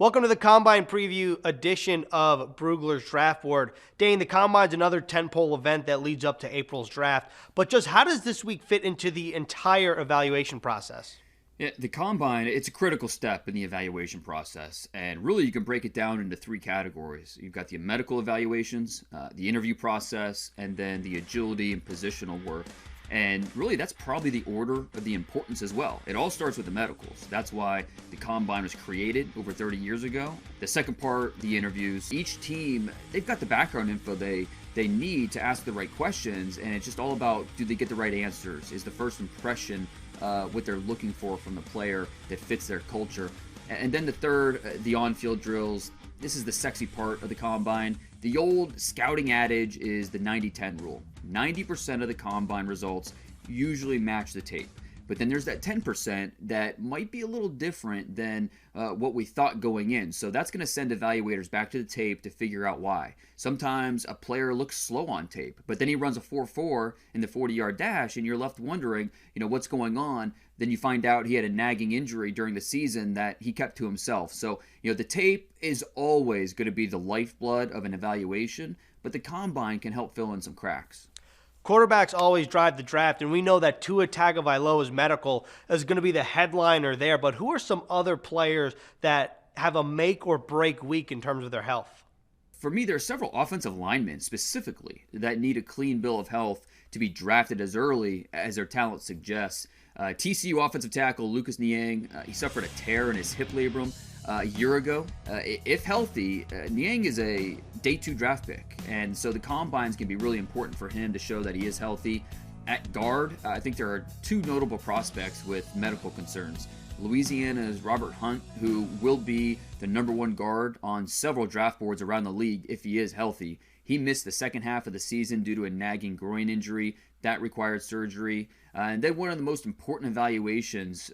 Welcome to the Combine Preview edition of Brugler's Draft Board. Dane, the Combine's another tentpole event that leads up to April's draft. But just how does this week fit into the entire evaluation process? Yeah, the Combine, it's a critical step in the evaluation process. And really, you can break it down into three categories. You've got the medical evaluations, the interview process, and then the agility and positional work. And really, that's probably the order of the importance as well. It all starts with the medicals. That's why the Combine was created over 30 years ago. The second part, the interviews. Each team, they've got the background info they need to ask the right questions, and it's just all about, do they get the right answers? Is the first impression what they're looking for from the player that fits their culture? And then the third, the on-field drills. This is the sexy part of the Combine. The old scouting adage is the 90-10 rule. 90% of the Combine results usually match the tape. But then there's that 10% that might be a little different than what we thought going in. So that's going to send evaluators back to the tape to figure out why. Sometimes a player looks slow on tape, but then he runs a 4.4 in the 40-yard dash, and you're left wondering, what's going on. Then you find out he had a nagging injury during the season that he kept to himself. So, the tape is always going to be the lifeblood of an evaluation, but the Combine can help fill in some cracks. Quarterbacks always drive the draft, and we know that Tua Tagovailoa's medical is going to be the headliner there. But who are some other players that have a make or break week in terms of their health? For me, there are several offensive linemen specifically that need a clean bill of health to be drafted as early as their talent suggests. TCU offensive tackle Lucas Niang, he suffered a tear in his hip labrum a year ago. If healthy, Niang is a day 2 draft pick, and so the Combines can be really important for him to show that he is healthy. At guard, I think there are two notable prospects with medical concerns. Louisiana's Robert Hunt, who will be the #1 guard on several draft boards around the league if he is healthy. He missed the second half of the season due to a nagging groin injury. That required surgery. And then one of the most important evaluations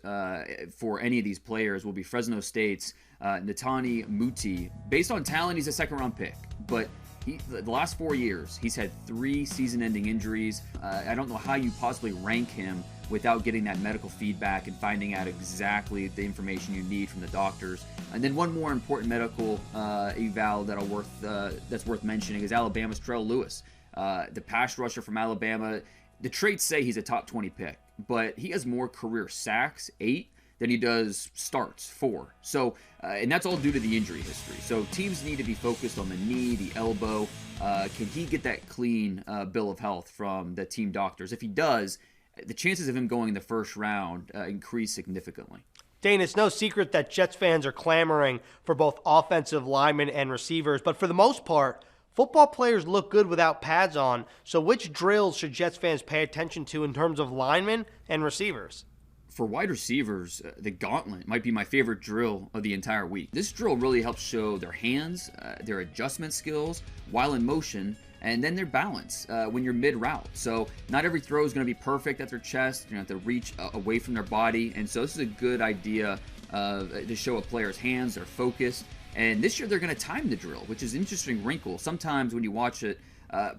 for any of these players will be Fresno State's Netani Muti. Based on talent, he's a second-round pick. But the last 4 years, he's had 3 season-ending injuries. I don't know how you possibly rank him without getting that medical feedback and finding out exactly the information you need from the doctors. And then one more important medical eval that's worth mentioning is Alabama's Terrell Lewis, the pass rusher from Alabama. The traits say he's a top 20 pick, but he has more career sacks, 8, than he does starts, 4. So, and that's all due to the injury history. So teams need to be focused on the knee, the elbow. Can he get that clean bill of health from the team doctors? If he does, the chances of him going in the first round increase significantly. Dane, it's no secret that Jets fans are clamoring for both offensive linemen and receivers, but for the most part, football players look good without pads on. So which drills should Jets fans pay attention to in terms of linemen and receivers? For wide receivers, the Gauntlet might be my favorite drill of the entire week. This drill really helps show their hands, their adjustment skills while in motion, and then their balance when you're mid-route. So not every throw is going to be perfect at their chest. You're going to have to reach away from their body. And so this is a good idea to show a player's hands, their focus. And this year they're going to time the drill, which is an interesting wrinkle. Sometimes when you watch it,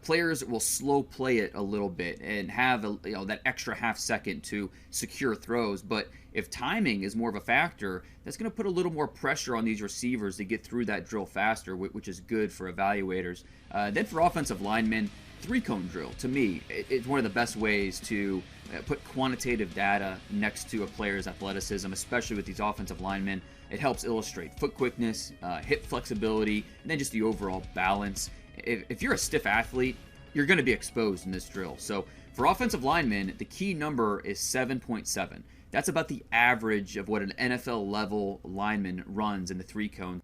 players will slow play it a little bit and have that extra half second to secure throws. But if timing is more of a factor, that's going to put a little more pressure on these receivers to get through that drill faster, which is good for evaluators. Then for offensive linemen, 3-cone drill, to me, it's one of the best ways to put quantitative data next to a player's athleticism, especially with these offensive linemen. It helps illustrate foot quickness, hip flexibility, and then just the overall balance. If you're a stiff athlete, you're going to be exposed in this drill. So for offensive linemen, the key number is 7.7. That's about the average of what an NFL-level lineman runs in the 3-cone.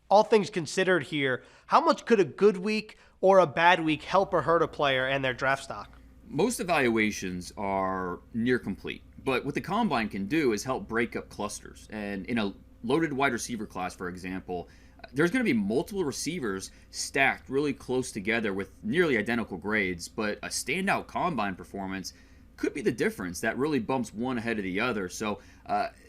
All things considered here, how much could a good week or a bad week help or hurt a player and their draft stock? Most evaluations are near complete, but what the Combine can do is help break up clusters. And in a loaded wide receiver class, for example, there's going to be multiple receivers stacked really close together with nearly identical grades, but a standout Combine performance could be the difference that really bumps one ahead of the other. So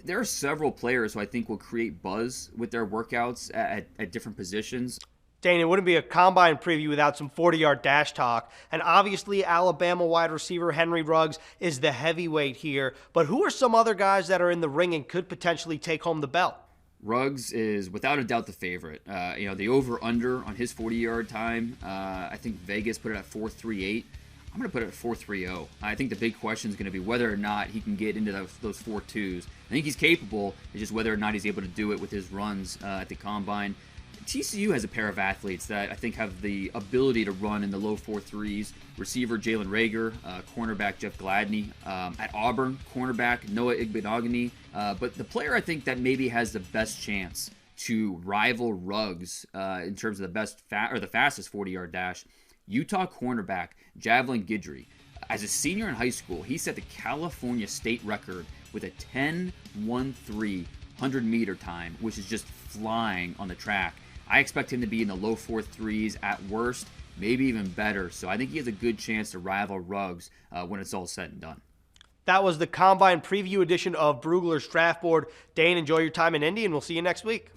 there are several players who I think will create buzz with their workouts at different positions. Dane, it wouldn't be a Combine preview without some 40-yard dash talk. And obviously, Alabama wide receiver Henry Ruggs is the heavyweight here. But who are some other guys that are in the ring and could potentially take home the belt? Ruggs is without a doubt the favorite. The over-under on his 40-yard time, I think Vegas put it at 4.38. I'm going to put it at 4.30. I think the big question is going to be whether or not he can get into those 4.2s. I think he's capable. It's just whether or not he's able to do it with his runs at the combine. TCU has a pair of athletes that I think have the ability to run in the low 4.3s. Receiver Jalen Reagor, cornerback Jeff Gladney. At Auburn, cornerback Noah Igbenogany. But the player I think that maybe has the best chance to rival Ruggs in terms of the fastest 40-yard dash, Utah cornerback Javelin Guidry. As a senior in high school, he set the California state record with a 10.13 100-meter time, which is just flying on the track. I expect him to be in the low 4.3s at worst, maybe even better. So I think he has a good chance to rival Ruggs when it's all said and done. That was the Combine Preview edition of Brugler's Draft Board. Dane, enjoy your time in Indy, and we'll see you next week.